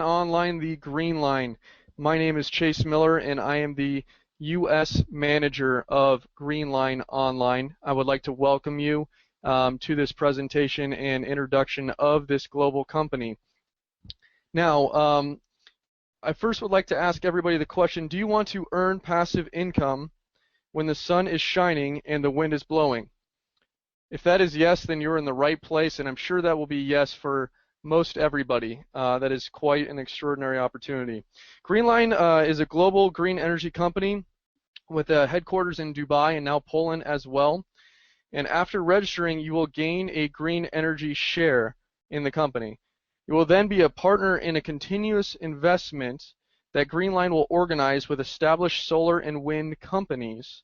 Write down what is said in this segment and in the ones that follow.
Online, the green line. My name is Chase Miller, and I am the U.S. manager of Greenline Online. I would like to welcome you to this presentation and introduction of this global company. Now, I first would like to ask everybody the question, do you want to earn passive income when the sun is shining and the wind is blowing? If that is yes, then you're in the right place, and I'm sure that will be yes for most everybody. That is quite an extraordinary opportunity. Greenline is a global green energy company with headquarters in Dubai and now Poland as well. And after registering, you will gain a green energy share in the company. You will then be a partner in a continuous investment that Greenline will organize with established solar and wind companies.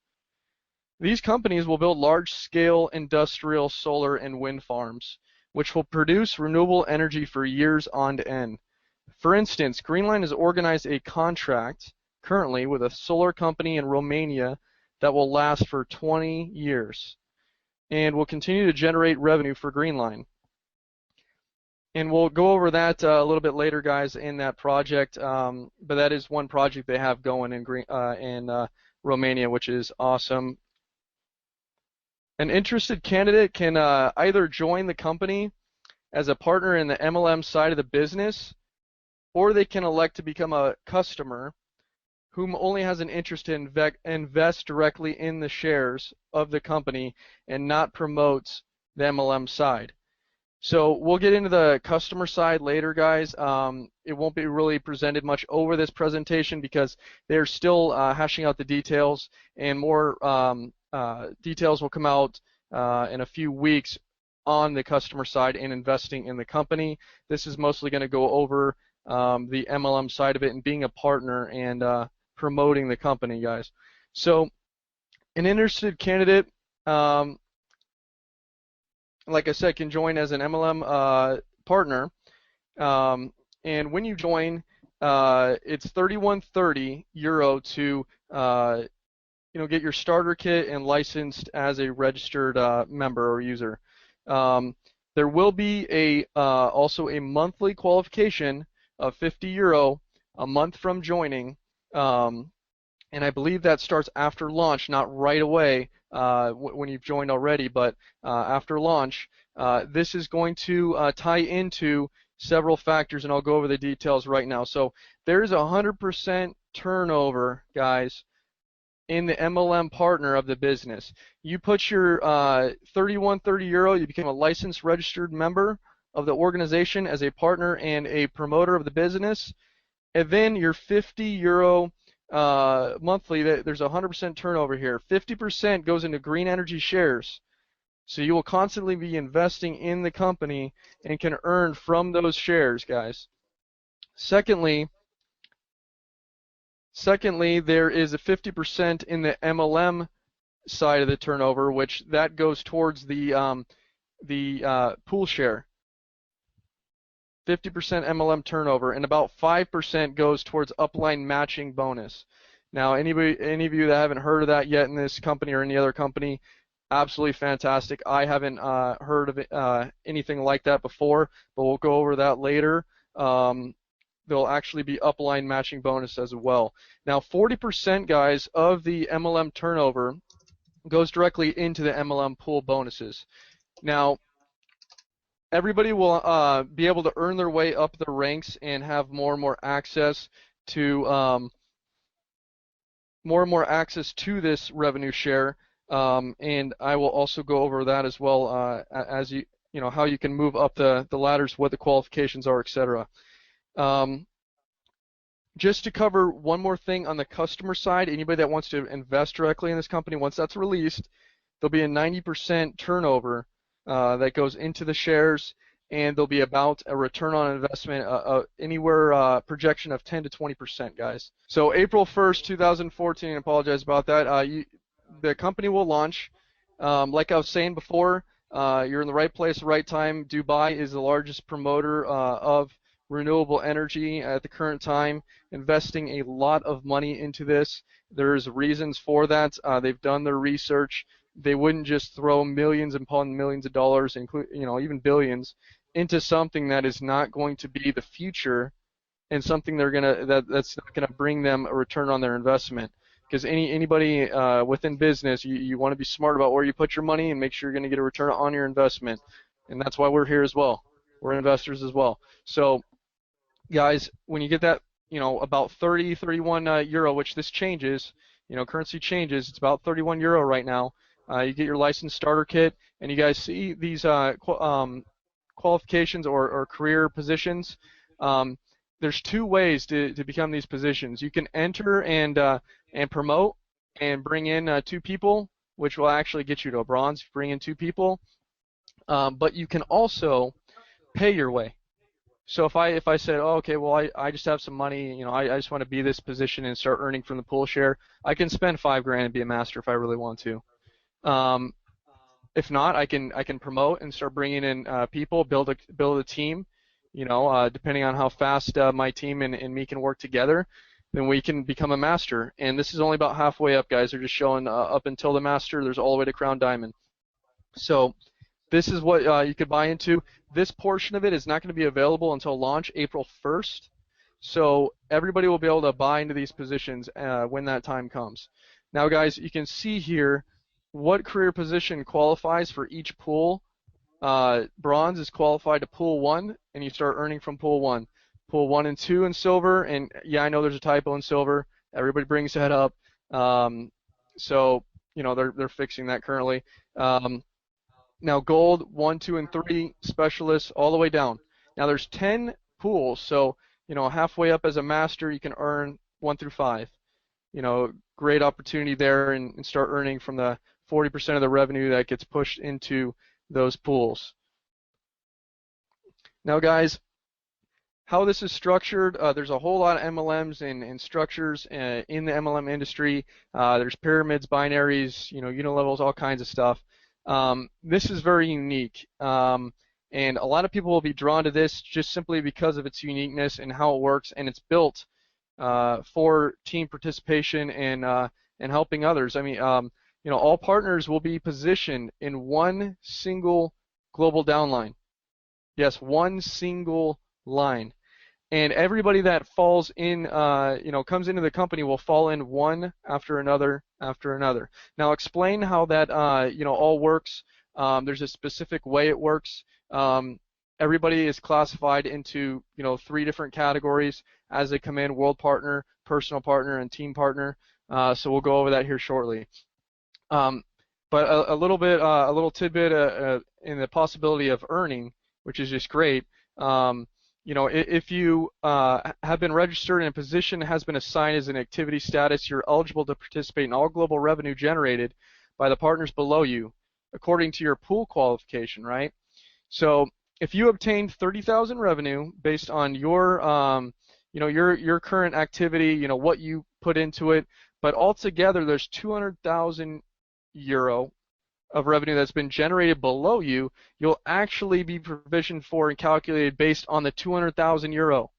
These companies will build large-scale industrial solar and wind farms, which will produce renewable energy for years on end. For instance, Greenline has organized a contract currently with a solar company in Romania that will last for 20 years and will continue to generate revenue for Greenline. And we'll go over that a little bit later, guys, in that project. But that is one project they have going in Romania, which is awesome. An interested candidate can either join the company as a partner in the MLM side of the business, or they can elect to become a customer whom only has an interest to invest directly in the shares of the company and not promotes the MLM side. So we'll get into the customer side later, guys. It won't be really presented much over this presentation because they're still hashing out the details, and more details will come out in a few weeks on the customer side and investing in the company. This is mostly going to go over the MLM side of it and being a partner and promoting the company, guys. So an interested candidate, like I said, can join as an MLM partner, and when you join, it's €31.30 to get your starter kit and licensed as a registered member or user. There will be also a monthly qualification of €50 a month from joining, and I believe that starts after launch, not right away when you've joined already, but after launch. This is going to tie into several factors, and I'll go over the details right now. So there's 100% turnover, guys, in the MLM partner of the business. You put your €31.30, you become a licensed registered member of the organization as a partner and a promoter of the business, and then your €50 monthly, there's 100% turnover here. 50% goes into green energy shares. So you will constantly be investing in the company and can earn from those shares, guys. Secondly, there is a 50% in the MLM side of the turnover, which that goes towards the pool share. 50% MLM turnover, and about 5% goes towards upline matching bonus. Now, any of you that haven't heard of that yet in this company or any other company, absolutely fantastic. I haven't heard of anything like that before, but we'll go over that later. There'll actually be upline matching bonus as well. Now, 40%, guys, of the MLM turnover goes directly into the MLM pool bonuses. Now, everybody will be able to earn their way up the ranks and have more and more access to this revenue share, and I will also go over that as well as how you can move up the ladders, what the qualifications are, etc. Just to cover one more thing on the customer side, anybody that wants to invest directly in this company, once that's released, there'll be a 90% turnover that goes into the shares, and there'll be about a return on investment anywhere projection of 10 to 20%, guys. So April 1st, 2014, I apologize about that, the company will launch. Like I was saying before, you're in the right place, right time. Dubai is the largest promoter of renewable energy at the current time, investing a lot of money into this. There's reasons for that. They've done their research. They wouldn't just throw millions upon millions of dollars, even billions, into something that is not going to be the future and something that's not gonna bring them a return on their investment. Because anybody within business, you want to be smart about where you put your money and make sure you're going to get a return on your investment, and that's why we're here as well. We're investors as well. So, guys, when you get that, about 30, 31 euro, which this changes, currency changes. It's about 31 euro right now. You get your license starter kit, and you guys see these qualifications or career positions. There's two ways to become these positions. You can enter and promote and bring in 2 people, which will actually get you to a bronze. Bring in 2 people, but you can also pay your way. So if I said, oh, okay, well I just have some money, I just want to be this position and start earning from the pool share, I can spend 5 grand and be a master if I really want to. If not, I can promote and start bringing in people, build a team. Depending on how fast my team and me can work together, then we can become a master. And this is only about halfway up, guys. They're just showing up until the master. There's all the way to crown diamond. So this is what you could buy into. This portion of it is not going to be available until launch April 1st. So everybody will be able to buy into these positions when that time comes. Now, guys, you can see here what career position qualifies for each pool. Bronze is qualified to pool 1, and you start earning from pool 1. Pool 1 and 2 in silver, and yeah, I know there's a typo in silver. Everybody brings that up. So they're fixing that currently. Now gold 1, 2, and 3 specialists all the way down. Now there's 10 pools, so halfway up as a master you can earn 1 through 5. Great opportunity there and start earning from the 40% of the revenue that gets pushed into those pools. Now, guys, how this is structured, there's a whole lot of MLMs and structures in the MLM industry. There's pyramids, binaries, unilevels, all kinds of stuff. This is very unique, and a lot of people will be drawn to this just simply because of its uniqueness and how it works, and it's built for team participation and helping others. I mean, all partners will be positioned in one single global downline. Yes, one single line. And everybody that falls in, comes into the company will fall in one after another after another. Now, explain how that, all works. There's a specific way it works. Everybody is classified into, 3 different categories as they come in: world partner, personal partner, and team partner. So we'll go over that here shortly. But a little tidbit in the possibility of earning, which is just great. If you have been registered and a position has been assigned as an activity status, you're eligible to participate in all global revenue generated by the partners below you, according to your pool qualification, right? So if you obtained 30,000 revenue based on your, your current activity, what you put into it, but altogether there's 200,000 euro of revenue that's been generated below you, you'll actually be provisioned for and calculated based on the 200,000 euro.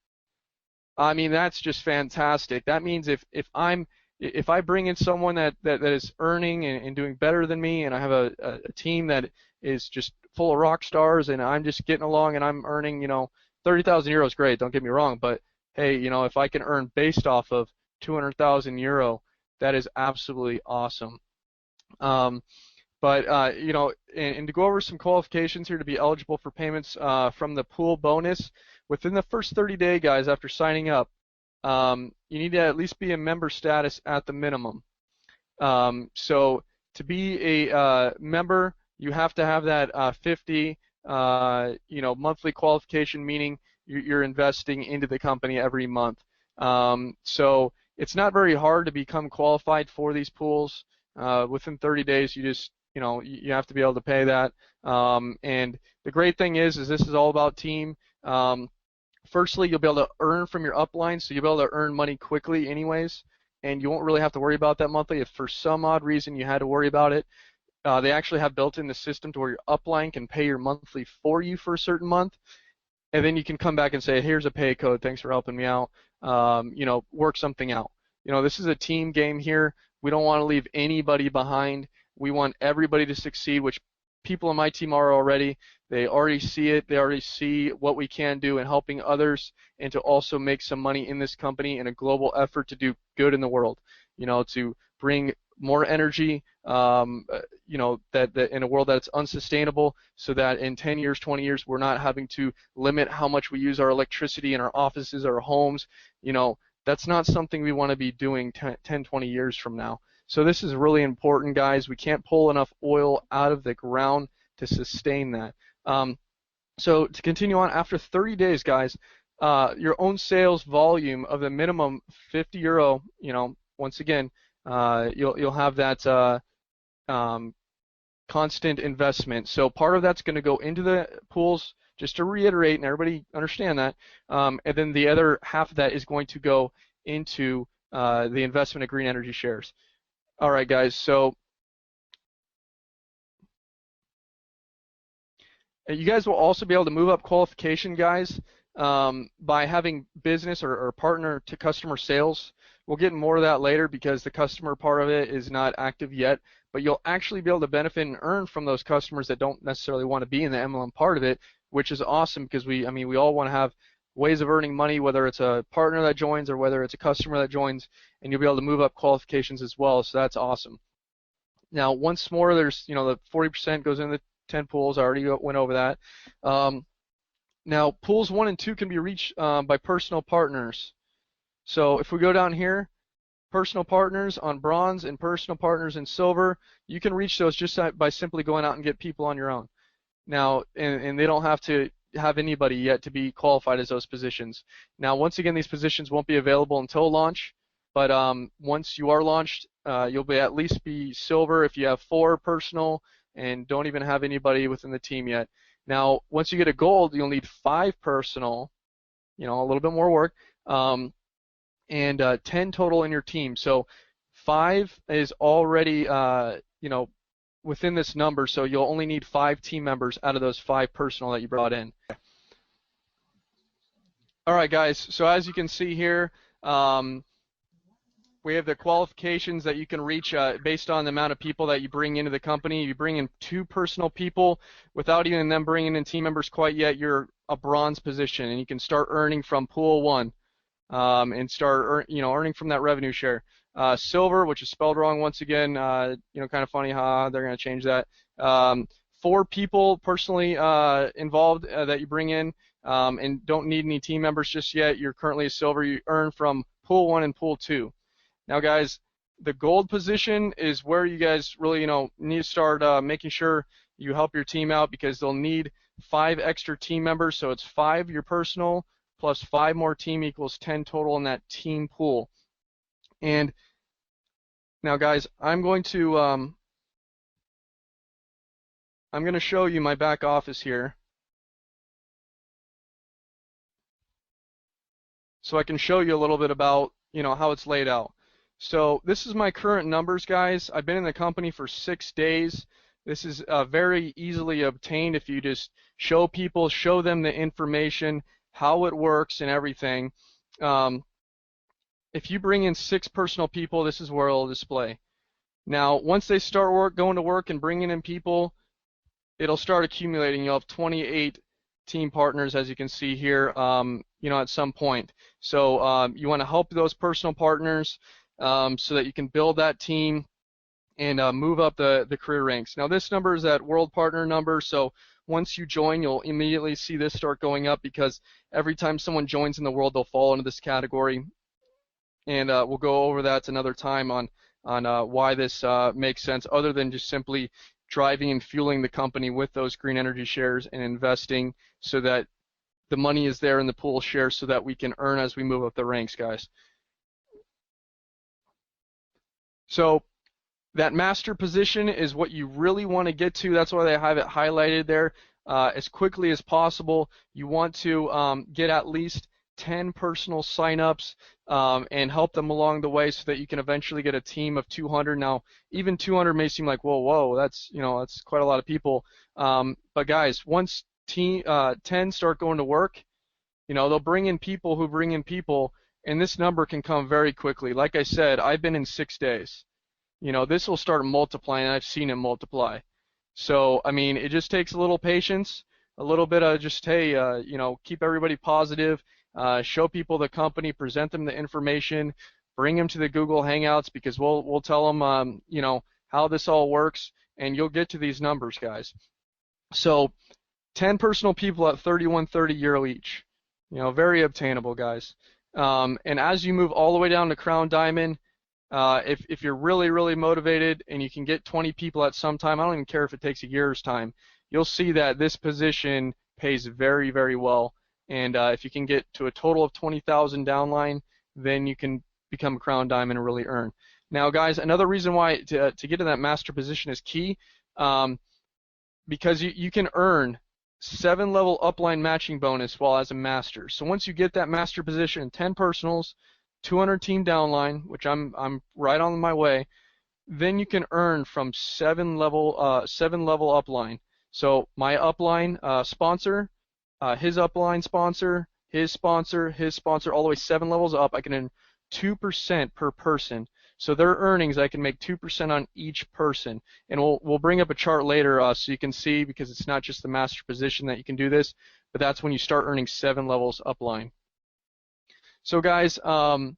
I mean, that's just fantastic. That means if I bring in someone that is earning and doing better than me, and I have a team that is just full of rock stars, and I'm just getting along and I'm earning, 30,000 euros, great, don't get me wrong, but hey, if I can earn based off of 200,000 euro, that is absolutely awesome. But and to go over some qualifications here to be eligible for payments from the pool bonus, within the first 30-day, guys, after signing up, you need to at least be a member status at the minimum. So to be a member, you have to have that 50, monthly qualification, meaning you're investing into the company every month. So it's not very hard to become qualified for these pools. Within 30 days, you just you have to be able to pay that. And the great thing is this is all about team. Firstly, you'll be able to earn from your upline, so you'll be able to earn money quickly anyways, and you won't really have to worry about that monthly. If for some odd reason you had to worry about it, they actually have built in the system to where your upline can pay your monthly for you for a certain month, and then you can come back and say, here's a pay code, thanks for helping me out, work something out. This is a team game here. We don't want to leave anybody behind. We want everybody to succeed, which people on my team are already. They already see it. They already see what we can do in helping others and to also make some money in this company in a global effort to do good in the world, to bring more energy, that in a world that's unsustainable, so that in 10 years, 20 years, we're not having to limit how much we use our electricity in our offices, our homes. That's not something we want to be doing 10, 20 years from now. So this is really important, guys. We can't pull enough oil out of the ground to sustain that. So to continue on, after 30 days, guys, your own sales volume of the minimum 50 euro, once again, you'll have that constant investment. So part of that's going to go into the pools, just to reiterate, and everybody understand that. And then the other half of that is going to go into the investment of green energy shares. All right, guys. So you guys will also be able to move up qualification, guys, by having business or partner to customer sales. We'll get more of that later because the customer part of it is not active yet, but you'll actually be able to benefit and earn from those customers that don't necessarily want to be in the MLM part of it, which is awesome because we all want to have ways of earning money, whether it's a partner that joins or whether it's a customer that joins, and you'll be able to move up qualifications as well, so that's awesome. Now, once more, there's, the 40% goes into the 10 pools. I already went over that. Now, pools 1 and 2 can be reached by personal partners. So if we go down here, personal partners on bronze and personal partners in silver, you can reach those just by simply going out and get people on your own. Now, and they don't have to have anybody yet to be qualified as those positions. Now, once again, these positions won't be available until launch, but once you are launched, you'll at least be silver if you have 4 personal and don't even have anybody within the team yet. Now, once you get a gold, you'll need 5 personal, a little bit more work, and 10 total in your team. So 5 is already, within this number, so you'll only need 5 team members out of those 5 personal that you brought in. All right, guys, so as you can see here, we have the qualifications that you can reach based on the amount of people that you bring into the company. You bring in 2 personal people without even them bringing in team members quite yet, you're a bronze position, and you can start earning from pool 1 and start earning from that revenue share. Silver, which is spelled wrong once again, kind of funny how they're going to change that. 4 people personally involved that you bring in and don't need any team members just yet. You're currently a silver. You earn from pool 1 and pool 2. Now, guys, the gold position is where you guys really, need to start making sure you help your team out because they'll need 5 extra team members. So it's 5 your personal plus 5 more team equals 10 total in that team pool. And now, guys, I'm going to show you my back office here, so I can show you a little bit about how it's laid out. So this is my current numbers, guys. I've been in the company for 6 days. This is very easily obtained if you just show them the information, how it works, and everything. If you bring in 6 personal people, this is where it'll display. Now, once they start going to work and bringing in people, it'll start accumulating. You'll have 28 team partners, as you can see here, at some point. So you want to help those personal partners so that you can build that team and move up the career ranks. Now, this number is that world partner number, so once you join, you'll immediately see this start going up because every time someone joins in the world, they'll fall into this category. And we'll go over that another time on why this makes sense, other than just simply driving and fueling the company with those green energy shares and investing so that the money is there in the pool shares so that we can earn as we move up the ranks, guys. So that master position is what you really want to get to. That's why they have it highlighted there. As quickly as possible, you want to get at least 10 personal signups and help them along the way so that you can eventually get a team of 200. Now, even 200 may seem like, whoa, that's that's quite a lot of people. But guys, once 10 start going to work, they'll bring in people who bring in people, and this number can come very quickly. Like I said, I've been in 6 days. This will start multiplying, and I've seen it multiply. So, I mean, it just takes a little patience. a little bit of just, hey, keep everybody positive, show people the company, present them the information, bring them to the Google Hangouts because we'll tell them, how this all works, and you'll get to these numbers, guys. So 10 personal people at 3130 euro each. Very obtainable, guys. And as you move all the way down to Crown Diamond, if you're really, really motivated and you can get 20 people at some time, I don't even care if it takes a year's time, you'll see that this position pays very, very well. And if you can get to a total of 20,000 downline, then you can become a Crown Diamond and really earn. Now, guys, another reason why to get to that master position is key, because you can earn 7-level upline matching bonus while as a master. So once you get that master position, 10 personals, 200 team downline, which I'm right on my way, then you can earn from 7-level upline. So my upline sponsor, his upline sponsor, his sponsor, his sponsor, all the way 7 levels up, I can earn 2% per person. So their earnings, I can make 2% on each person. And we'll bring up a chart later so you can see, because it's not just the master position that you can do this, but that's when you start earning 7 levels upline. So guys, the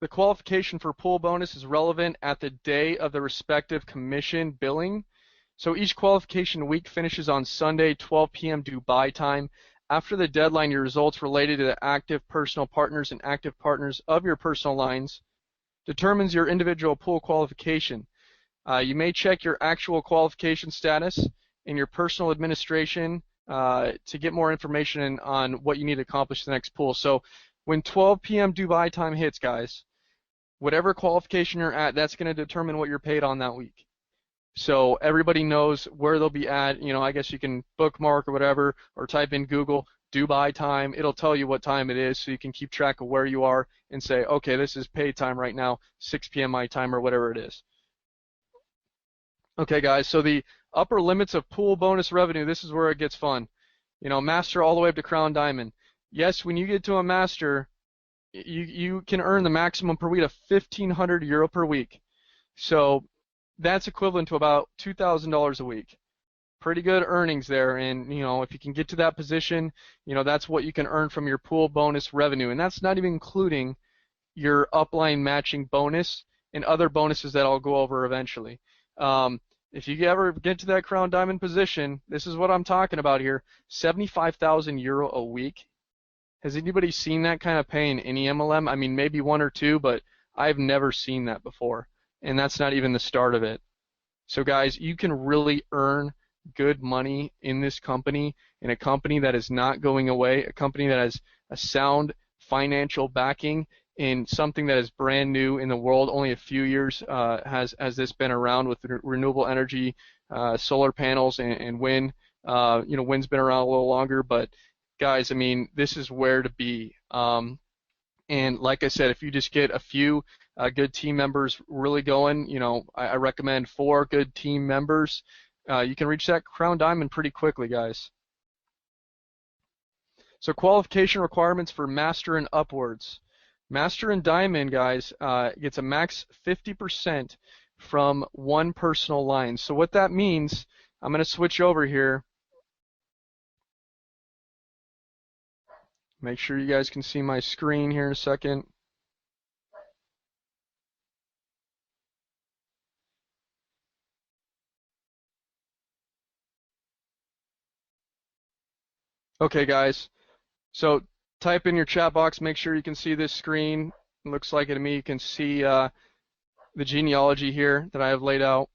qualification for pool bonus is relevant at the day of the respective commission billing. So each qualification week finishes on Sunday, 12 p.m. Dubai time. After the deadline, your results related to the active personal partners and active partners of your personal lines determines your individual pool qualification. You may check your actual qualification status in your personal administration to get more information on what you need to accomplish the next pool. So when 12 p.m. Dubai time hits, guys, whatever qualification you're at, that's going to determine what you're paid on that week. So everybody knows where they'll be at. I guess you can bookmark or whatever, or type in Google Dubai time. It'll tell you what time it is, so you can keep track of where you are and say, okay, this is paid time right now, 6 p.m. my time, or whatever it is. Okay, guys, so the upper limits of pool bonus revenue, this is where it gets fun. Master all the way up to Crown Diamond. Yes, when you get to a master, you can earn the maximum per week of 1,500 euro per week. So that's equivalent to about $2,000 a week. Pretty good earnings there, and if you can get to that position, that's what you can earn from your pool bonus revenue, and that's not even including your upline matching bonus and other bonuses that I'll go over eventually. If you ever get to that Crown Diamond position, this is what I'm talking about here: 75,000 euro a week. Has anybody seen that kind of pay in any MLM? I mean, maybe one or two, but I've never seen that before, and that's not even the start of it. So guys, you can really earn good money in this company, in a company that is not going away, a company that has a sound financial backing, in something that is brand new in the world. Only a few years has this been around with renewable energy, solar panels, and wind. Wind's been around a little longer, but guys, I mean, this is where to be. And like I said, if you just get a few good team members really going, I recommend 4 good team members. You can reach that Crown Diamond pretty quickly, guys. So qualification requirements for Master and upwards. Master and Diamond, guys, gets a max 50% from one personal line. So what that means, I'm going to switch over here. Make sure you guys can see my screen here in a second. Okay, guys. So type in your chat box. Make sure you can see this screen. It looks like it to me. You can see the genealogy here that I have laid out.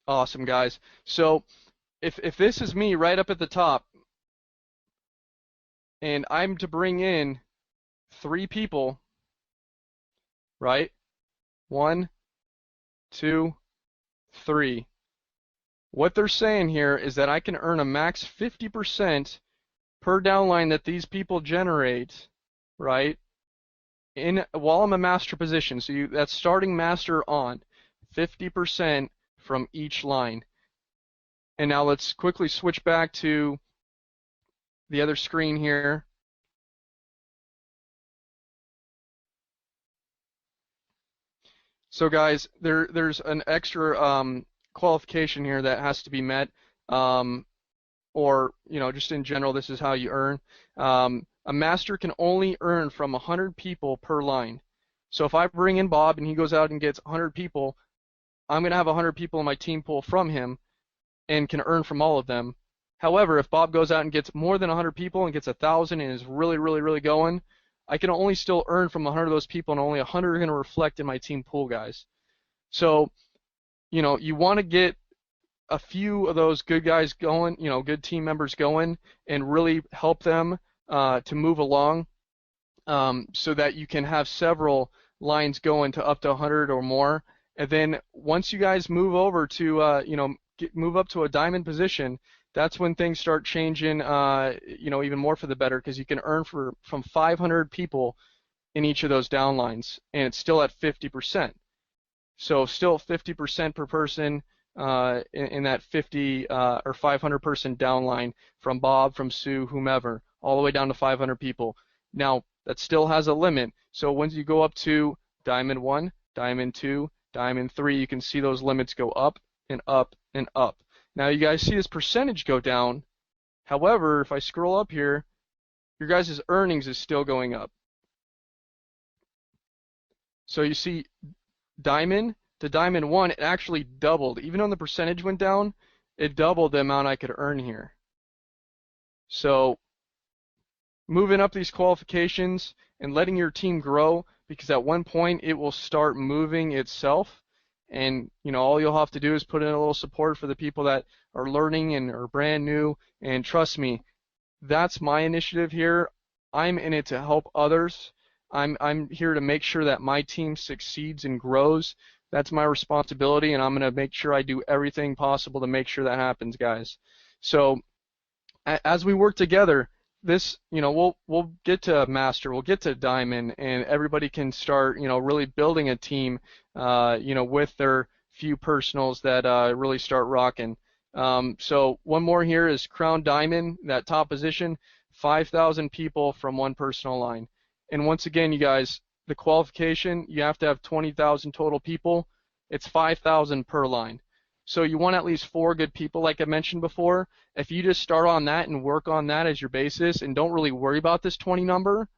Awesome, guys. So if this is me right up at the top, and I'm to bring in 3 people, right? 1, 2, 3. What they're saying here is that I can earn a max 50% per downline that these people generate, right? While I'm a master position. So that's starting master on 50% from each line. And now let's quickly switch back to the other screen here. So guys, there's an extra qualification here that has to be met, um, or just in general, this is how you earn. A master can only earn from 100 people per line. So if I bring in Bob and he goes out and gets 100 people, I'm gonna have 100 people in my team pool from him and can earn from all of them. However, if Bob goes out and gets more than 100 people and gets 1,000 and is really, really, really going, I can only still earn from 100 of those people, and only 100 are going to reflect in my team pool, guys. So, you want to get a few of those good guys going, good team members going, and really help them to move along, so that you can have several lines going to up to 100 or more. And then once you guys move over to, move up to a diamond position, that's when things start changing, even more for the better, because you can earn from 500 people in each of those downlines, and it's still at 50%. So still 50% per person in that 50 or 500 person downline, from Bob, from Sue, whomever, all the way down to 500 people. Now, that still has a limit. So once you go up to Diamond 1, Diamond 2, Diamond 3, you can see those limits go up and up and up. Now you guys see this percentage go down. However, if I scroll up here, your guys' earnings is still going up. So you see Diamond to Diamond 1, it actually doubled. Even though the percentage went down, it doubled the amount I could earn here. So moving up these qualifications and letting your team grow, because at one point it will start moving itself, and all you'll have to do is put in a little support for the people that are learning and are brand new. And trust me, that's my initiative here. I'm in it to help others. I'm here to make sure that my team succeeds and grows. That's my responsibility, and I'm going to make sure I do everything possible to make sure that happens, guys. So as we work together, this, we'll get to master, we'll get to diamond, and everybody can start, really building a team, with their few personals that really start rocking. So one more here is crown diamond, that top position, 5,000 people from one personal line. And once again, you guys, the qualification, you have to have 20,000 total people. It's 5,000 per line. So you want at least 4 good people, like I mentioned before. If you just start on that and work on that as your basis and don't really worry about this 20 number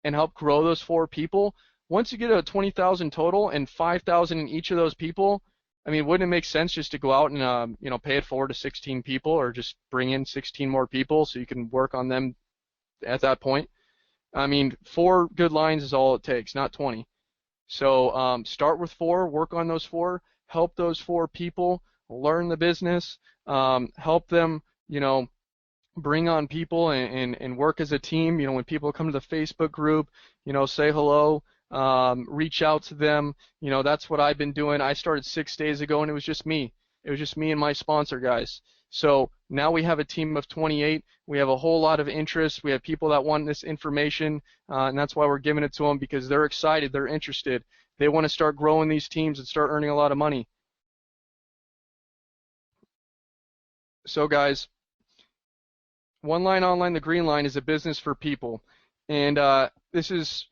and help grow those 4 people, once you get a 20,000 total and 5,000 in each of those people, I mean, wouldn't it make sense just to go out and pay it forward to 16 people, or just bring in 16 more people so you can work on them at that point? I mean, 4 good lines is all it takes, not 20. So start with 4, work on those 4, help those 4 people learn the business, help them, bring on people and work as a team. When people come to the Facebook group, say hello, reach out to them. That's what I've been doing. I started 6 days ago, and it was just me. It was just me and my sponsor, guys. So now we have a team of 28. We have a whole lot of interest. We have people that want this information, and that's why we're giving it to them, because they're excited, they're interested. They want to start growing these teams and start earning a lot of money. So guys, One Line Online, the green line, is a business for people. And this is,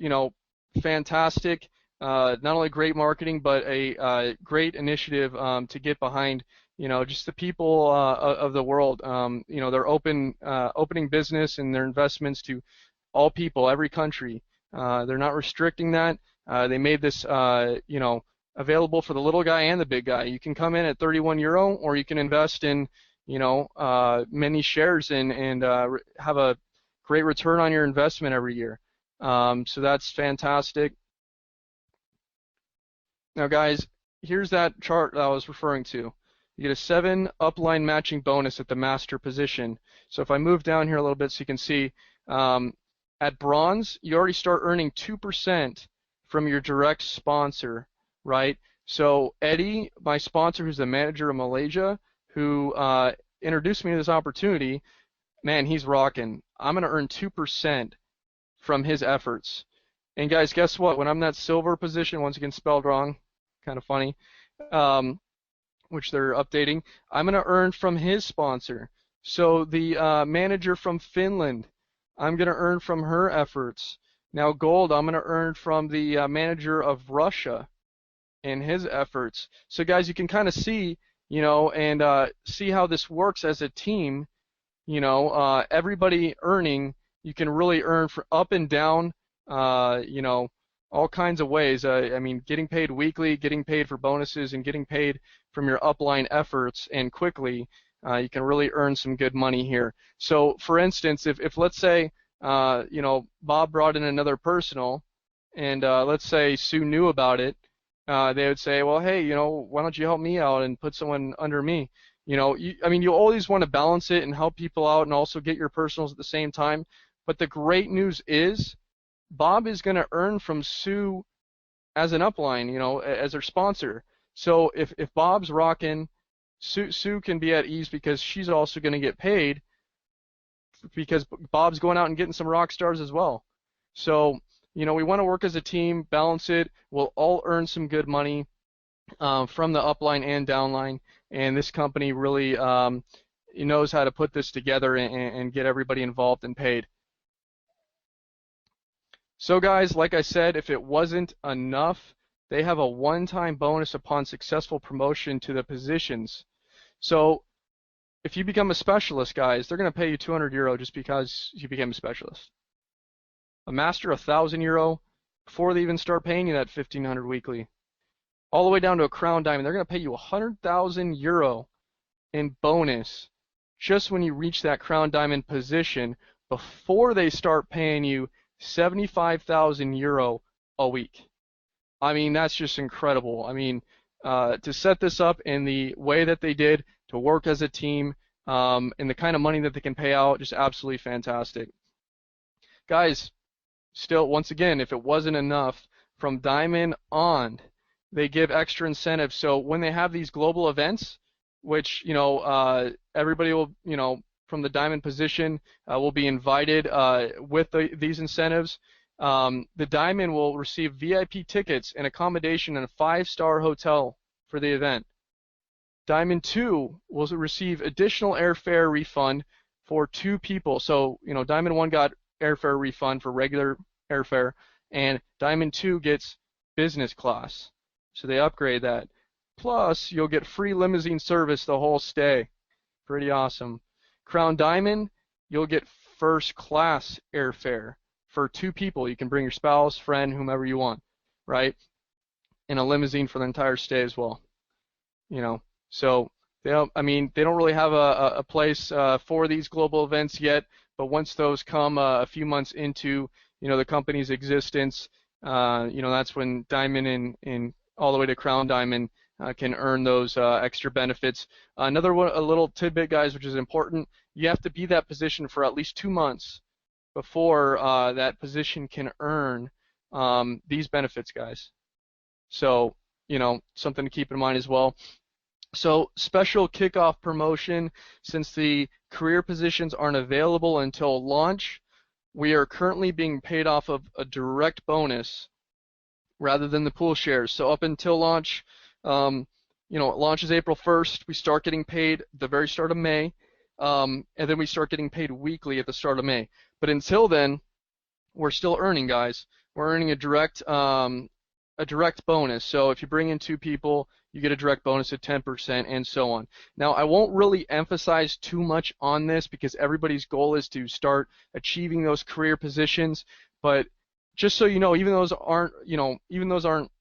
fantastic. Not only great marketing, but a great initiative to get behind, just the people of the world. They're opening business and their investments to all people, every country. They're not restricting that. They made this, available for the little guy and the big guy. You can come in at €31, or you can invest in, many shares and have a great return on your investment every year. So that's fantastic. Now, guys, here's that chart that I was referring to. You get a 7 upline matching bonus at the master position. So if I move down here a little bit so you can see, at bronze, you already start earning 2% from your direct sponsor, right? So Eddie, my sponsor, who's the manager of Malaysia, who introduced me to this opportunity, man, he's rocking. I'm going to earn 2% from his efforts. And guys, guess what? When I'm that silver position, once again spelled wrong, kind of funny, which they're updating, I'm going to earn from his sponsor. So the manager from Finland, I'm going to earn from her efforts. Now gold, I'm going to earn from the manager of Russia. and his efforts. So guys, you can kind of see, and see how this works as a team. Everybody earning, you can really earn for up and down, all kinds of ways. I mean, getting paid weekly, getting paid for bonuses, and getting paid from your upline efforts and quickly, you can really earn some good money here. So for instance, if let's say, Bob brought in another personal, and let's say Sue knew about it, they would say, well, hey, why don't you help me out and put someone under me? You always want to balance it and help people out and also get your personals at the same time. But the great news is Bob is going to earn from Sue as an upline, as her sponsor. So if Bob's rocking, Sue can be at ease because she's also going to get paid because Bob's going out and getting some rock stars as well. So, we want to work as a team, balance it. We'll all earn some good money from the upline and downline. And this company really knows how to put this together and get everybody involved and paid. So guys, like I said, if it wasn't enough, they have a one-time bonus upon successful promotion to the positions. So if you become a specialist, guys, they're going to pay you 200 euro just because you became a specialist. A master, 1,000 euro before they even start paying you that 1,500 weekly. All the way down to a crown diamond, they're going to pay you 100,000 euro in bonus just when you reach that crown diamond position before they start paying you 75,000 euro a week. I mean, that's just incredible. I mean, to set this up in the way that they did, to work as a team, and the kind of money that they can pay out, just absolutely fantastic. Guys, still, once again, if it wasn't enough, from diamond on, they give extra incentives. So when they have these global events, which, everybody will, from the diamond position will be invited with these incentives. The diamond will receive VIP tickets and accommodation in a 5-star hotel for the event. Diamond 2 will receive additional airfare refund for 2 people. So, Diamond 1 got airfare refund for regular airfare, and Diamond 2 gets business class. So they upgrade that. Plus, you'll get free limousine service the whole stay. Pretty awesome. Crown Diamond, you'll get first class airfare for 2 people. You can bring your spouse, friend, whomever you want, right? And a limousine for the entire stay as well. So they don't really have a place for these global events yet, but once those come a few months into the company's existence, that's when Diamond and all the way to Crown Diamond can earn those extra benefits. Another one, a little tidbit, guys, which is important: you have to be that position for at least 2 months before that position can earn these benefits, guys. So, something to keep in mind as well. So, special kickoff promotion: since the career positions aren't available until launch, we are currently being paid off of a direct bonus rather than the pool shares. So up until launch, it launches April 1st. We start getting paid the very start of May, and then we start getting paid weekly at the start of May. But until then, we're still earning, guys. We're earning a direct bonus. So if you bring in 2 people, you get a direct bonus of 10% and so on. Now, I won't really emphasize too much on this because everybody's goal is to start achieving those career positions, but just so you know, even those aren't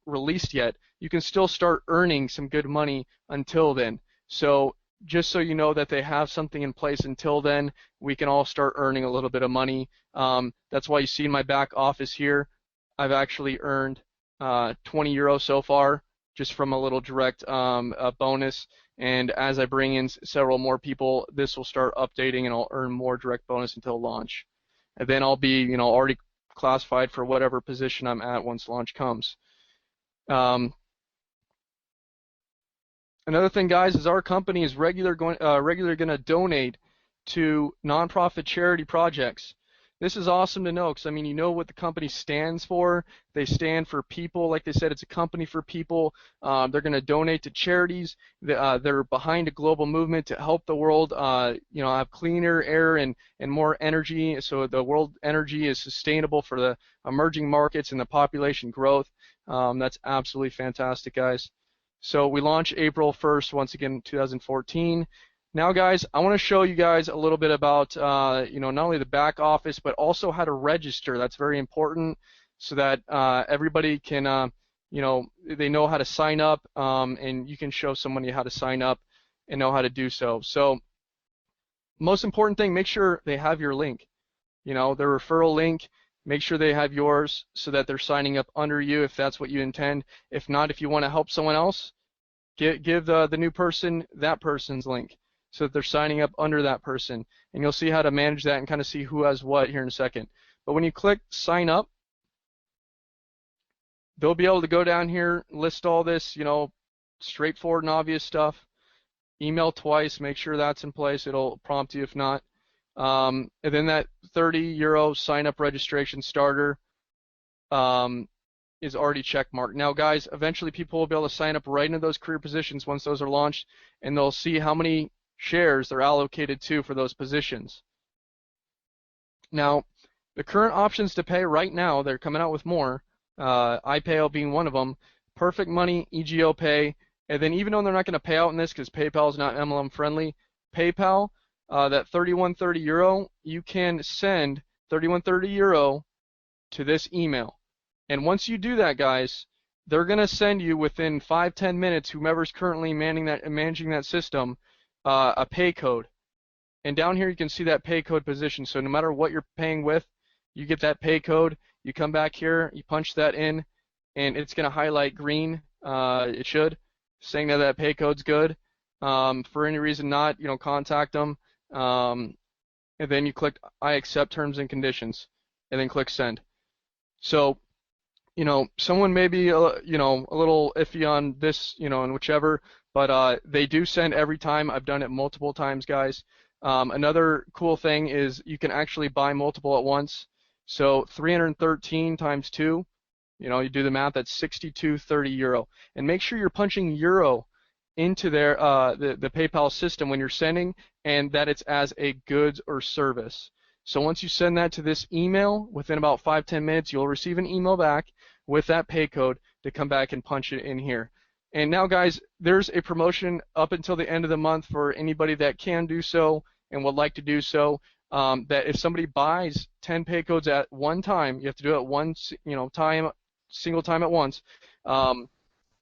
released yet, you can still start earning some good money until then. So just so you know that they have something in place until then, we can all start earning a little bit of money. That's why you see in my back office here, I've actually earned 20 euros so far just from a little direct bonus. And as I bring in several more people, this will start updating and I'll earn more direct bonus until launch. And then I'll be, already classified for whatever position I'm at once launch comes. Another thing, guys, is our company is regularly going to donate to nonprofit charity projects. This is awesome to know because, you know what the company stands for. They stand for people. Like they said, it's a company for people. They're going to donate to charities. They're behind a global movement to help the world, have cleaner air and more energy, so the world energy is sustainable for the emerging markets and the population growth. That's absolutely fantastic, guys. So we launch April 1st, once again, 2014. Now, guys, I want to show you guys a little bit about, not only the back office, but also how to register. That's very important so that everybody can, they know how to sign up, and you can show somebody how to sign up and know how to do so. So most important thing, make sure they have your link, their referral link. Make sure they have yours so that they're signing up under you if that's what you intend. If not, if you want to help someone else, give the new person that person's link so that they're signing up under that person. And you'll see how to manage that and kind of see who has what here in a second. But when you click sign up, they'll be able to go down here, list all this, straightforward and obvious stuff. Email twice, make sure that's in place. It'll prompt you if not. And then that €30 sign up registration starter is already check marked. Now, guys, eventually people will be able to sign up right into those career positions once those are launched, and they'll see how many shares they're allocated to for those positions. Now, the current options to pay right now, they're coming out with more, iPayO being one of them, Perfect Money, EGO Pay, and then even though they're not going to pay out in this because PayPal is not MLM friendly, PayPal, that €3130, you can send €3130 to this email. And once you do that, guys, they're going to send you within 5-10 minutes, whomever's currently managing that system, a pay code. And down here you can see that pay code position. So no matter what you're paying with, you get that pay code. You come back here, you punch that in, and it's going to highlight green. It should, saying that that pay code's good. For any reason not, contact them. And then you click I accept terms and conditions, and then click send. So, someone may be, a little iffy on this, and whichever, but they do send every time. I've done it multiple times, guys. Another cool thing is you can actually buy multiple at once. So 313 times 2, you do the math, that's €62.30. And make sure you're punching euro into their the PayPal system when you're sending, and that it's as a goods or service. So once you send that to this email, within about 5-10 minutes, you'll receive an email back with that pay code to come back and punch it in here. And now, guys, there's a promotion up until the end of the month for anybody that can do so and would like to do so. That if somebody buys 10 pay codes at one time, you have to do it one, single time at once.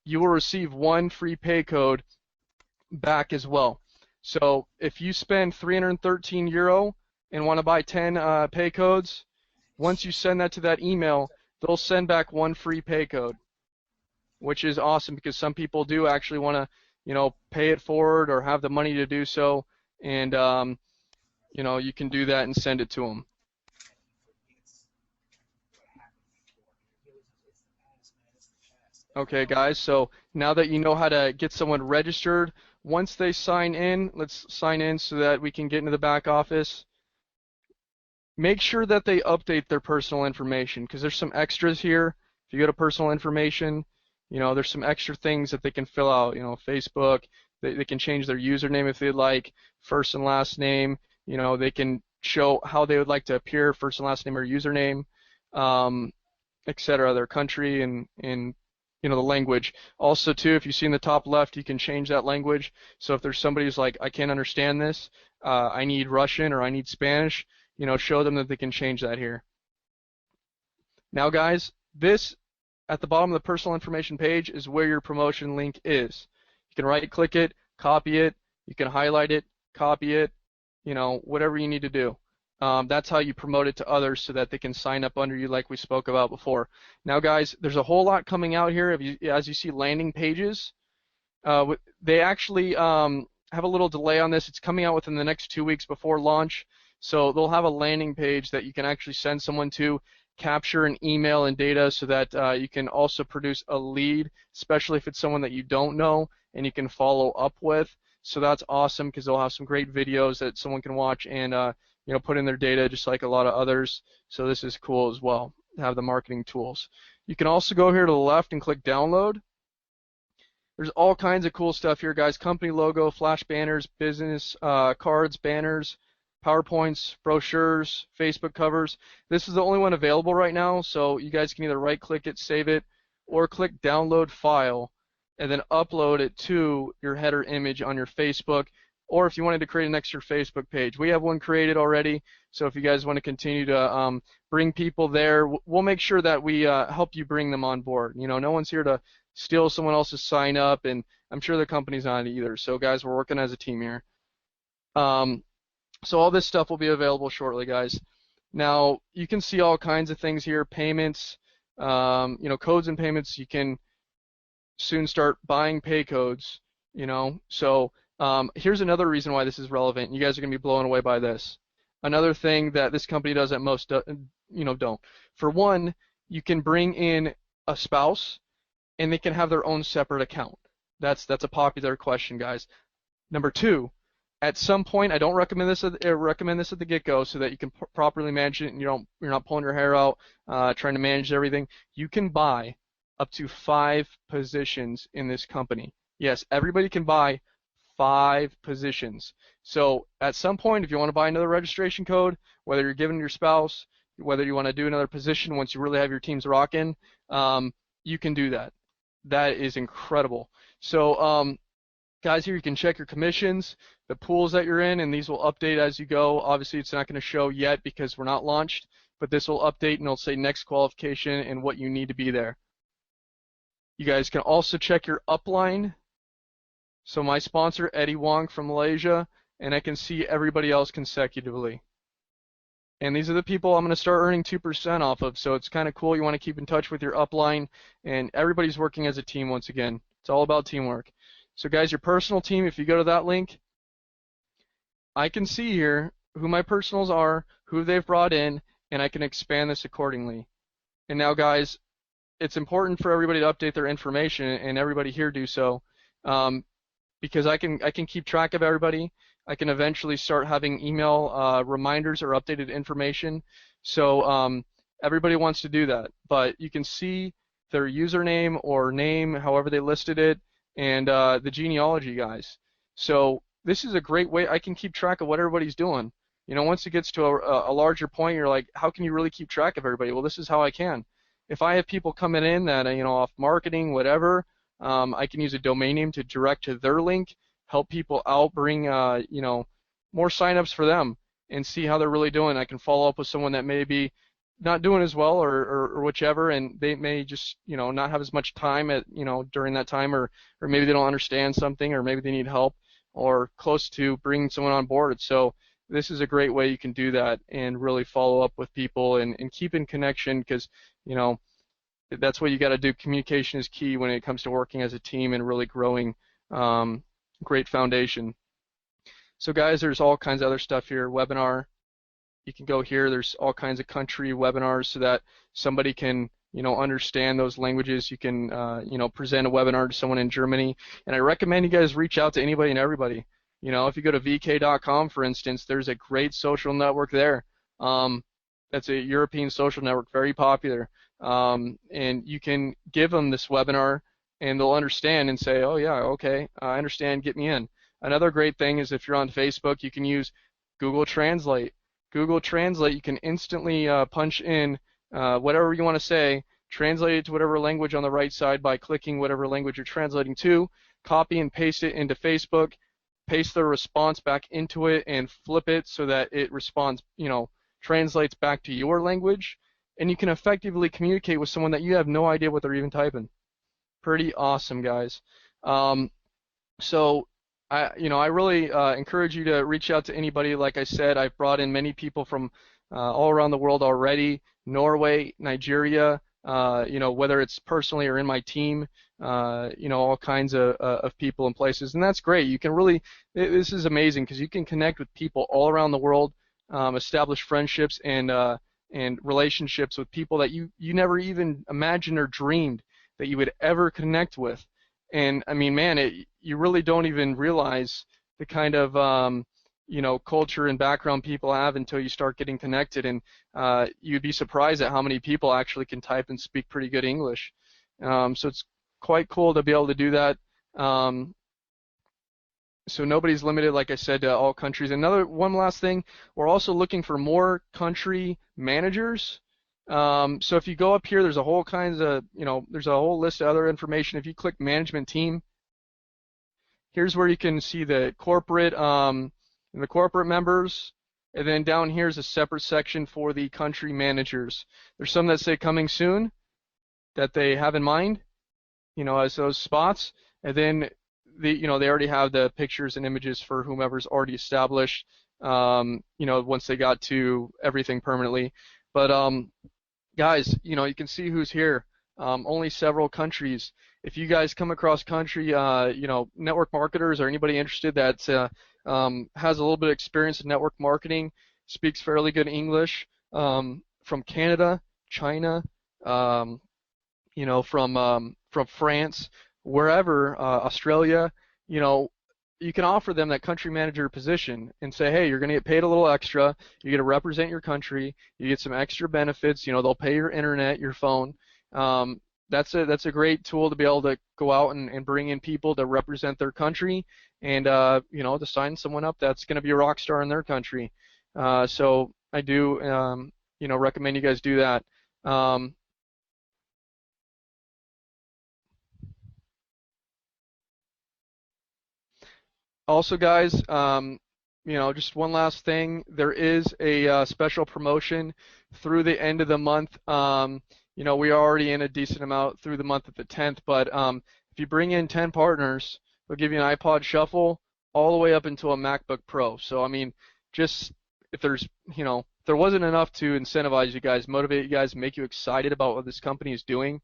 You will receive one free pay code back as well. So if you spend €313 and want to buy 10 pay codes, once you send that to that email, they'll send back one free pay code, which is awesome because some people do actually want to, pay it forward or have the money to do so, and you can do that and send it to them. Okay, guys, so now that you know how to get someone registered, once they sign in, let's sign in so that we can get into the back office. Make sure that they update their personal information because there's some extras here. If you go to personal information, there's some extra things that they can fill out. Facebook, they can change their username if they'd like, first and last name. They can show how they would like to appear, first and last name or username, etc. Their country and the language. Also, too, if you see in the top left, you can change that language. So if there's somebody who's like, I can't understand this, I need Russian or I need Spanish, show them that they can change that here. Now, guys, this at the bottom of the personal information page is where your promotion link is. You can right-click it, copy it, you can highlight it, copy it, whatever you need to do. That's how you promote it to others so that they can sign up under you like we spoke about before. Now, guys, there's a whole lot coming out here. As you see landing pages, they actually have a little delay on this. It's coming out within the next 2 weeks before launch. So they'll have a landing page that you can actually send someone to, capture an email and data so that you can also produce a lead, especially if it's someone that you don't know and you can follow up with. So that's awesome because they'll have some great videos that someone can watch and put in their data just like a lot of others. So this is cool as well, to have the marketing tools. You can also go here to the left and click download. There's all kinds of cool stuff here, guys. Company logo, flash banners, business cards, banners, PowerPoints, brochures, Facebook covers. This is the only one available right now, so you guys can either right-click it, save it, or click download file and then upload it to your header image on your Facebook, or if you wanted to create an extra Facebook page. We have one created already, so if you guys want to continue to bring people there, we'll make sure that we help you bring them on board. You know, no one's here to steal someone else's sign up, and I'm sure the company's not either. So guys, we're working as a team here. So all this stuff will be available shortly, guys. Now, you can see all kinds of things here, payments, you know, codes and payments. You can soon start buying pay codes, you know. So here's another reason why this is relevant. You guys are going to be blown away by this. Another thing that this company does that most, you know, don't. For one, you can bring in a spouse, and they can have their own separate account. That's a popular question, guys. Number two, at some point, I don't recommend this at the get-go so that you can properly manage it and you're not pulling your hair out trying to manage everything. You can buy up to 5 positions in this company. Yes, everybody can buy 5 positions. So at some point, if you want to buy another registration code, whether you're giving your spouse, whether you want to do another position once you really have your teams rocking, you can do that. That is incredible. So guys, here you can check your commissions, the pools that you're in, and these will update as you go. Obviously, it's not going to show yet because we're not launched, but this will update and it'll say next qualification and what you need to be there. You guys can also check your upline. So my sponsor, Eddie Wong from Malaysia, and I can see everybody else consecutively. And these are the people I'm going to start earning 2% off of, so it's kind of cool. You want to keep in touch with your upline, and everybody's working as a team once again. It's all about teamwork. So guys, your personal team, if you go to that link, I can see here who my personals are, who they've brought in, and I can expand this accordingly. And now guys, it's important for everybody to update their information, and everybody here do so, because I can keep track of everybody. I can eventually start having email reminders or updated information. So everybody wants to do that, but you can see their username or name, however they listed it, and the genealogy, guys. So this is a great way I can keep track of what everybody's doing. You know, once it gets to a larger point, you're like, how can you really keep track of everybody? Well, this is how I can. If I have people coming in that, you know, off marketing, whatever, I can use a domain name to direct to their link, help people out, bring, you know, more signups for them, and see how they're really doing. I can follow up with someone that may be not doing as well or whichever, and they may just, you know, not have as much time at, you know, during that time, or maybe they don't understand something, or maybe they need help, or close to bringing someone on board. So this is a great way you can do that and really follow up with people and keep in connection, because, you know, that's what you got to do. Communication is key when it comes to working as a team and really growing great foundation. So guys, there's all kinds of other stuff here. Webinar, you can go here. There's all kinds of country webinars so that somebody can, you know, understand those languages. You can, you know, present a webinar to someone in Germany. And I recommend you guys reach out to anybody and everybody. You know, if you go to vk.com, for instance, there's a great social network there. That's a European social network, very popular. And you can give them this webinar, and they'll understand and say, oh, yeah, okay, I understand, get me in. Another great thing is if you're on Facebook, you can use Google Translate. Google Translate, you can instantly punch in whatever you want to say, translate it to whatever language on the right side by clicking whatever language you're translating to, copy and paste it into Facebook, paste the response back into it, and flip it so that it responds, you know, translates back to your language, and you can effectively communicate with someone that you have no idea what they're even typing. Pretty awesome, guys. So I really encourage you to reach out to anybody. Like I said, I've brought in many people from all around the world already, Norway, Nigeria, you know, whether it's personally or in my team, you know, all kinds of people and places, and that's great. You can really, this is amazing because you can connect with people all around the world, establish friendships and relationships with people that you never even imagined or dreamed that you would ever connect with. And I mean, man, you really don't even realize the kind of you know, culture and background people have until you start getting connected, and you'd be surprised at how many people actually can type and speak pretty good English. So it's quite cool to be able to do that. So nobody's limited, like I said, to all countries. One last thing, we're also looking for more country managers. So if you go up here, there's a whole kinds of, there's a whole list of other information. If you click management team, here's where you can see the corporate, and the corporate members. And then down here is a separate section for the country managers. There's some that say coming soon that they have in mind, as those spots. And then they already have the pictures and images for whomever's already established, once they got to everything permanently. But guys, you can see who's here. Only several countries. If you guys come across country, network marketers or anybody interested that has a little bit of experience in network marketing, speaks fairly good English, from Canada, China, from France, wherever, Australia, you can offer them that country manager position and say, hey, you're going to get paid a little extra. You get to represent your country. You get some extra benefits. They'll pay your internet, your phone. That's a great tool to be able to go out and bring in people to represent their country and, to sign someone up that's going to be a rock star in their country. So I do, recommend you guys do that. Also, guys, just one last thing. There is a special promotion through the end of the month. We are already in a decent amount through the month of the 10th, but if you bring in 10 partners, they'll give you an iPod Shuffle all the way up into a MacBook Pro. So, I mean, just if there wasn't enough to incentivize you guys, motivate you guys, make you excited about what this company is doing,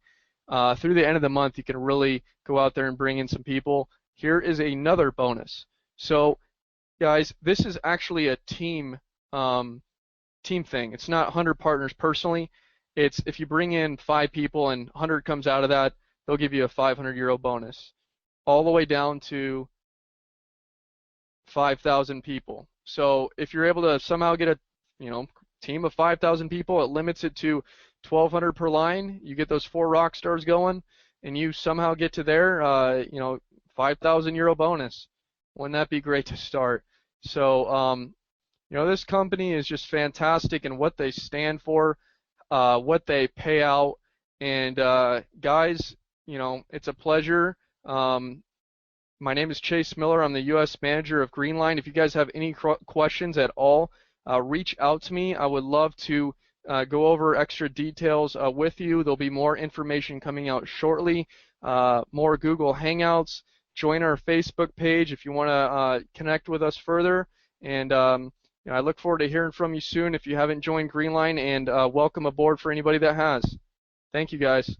through the end of the month, you can really go out there and bring in some people. Here is another bonus. So, guys, this is actually a team thing. It's not 100 partners personally. It's if you bring in 5 people and 100 comes out of that, they'll give you a €500 bonus, all the way down to 5,000 people. So if you're able to somehow get a team of 5,000 people, it limits it to 1,200 per line. You get those 4 rock stars going, and you somehow get to there, €5,000 bonus. Wouldn't that be great to start? So, this company is just fantastic in what they stand for, what they pay out, and guys, it's a pleasure. My name is Chase Miller. I'm the U.S. manager of Greenline. If you guys have any questions at all, reach out to me. I would love to go over extra details with you. There'll be more information coming out shortly, more Google Hangouts. Join our Facebook page if you want to connect with us further. And I look forward to hearing from you soon if you haven't joined Greenline, and welcome aboard for anybody that has. Thank you, guys.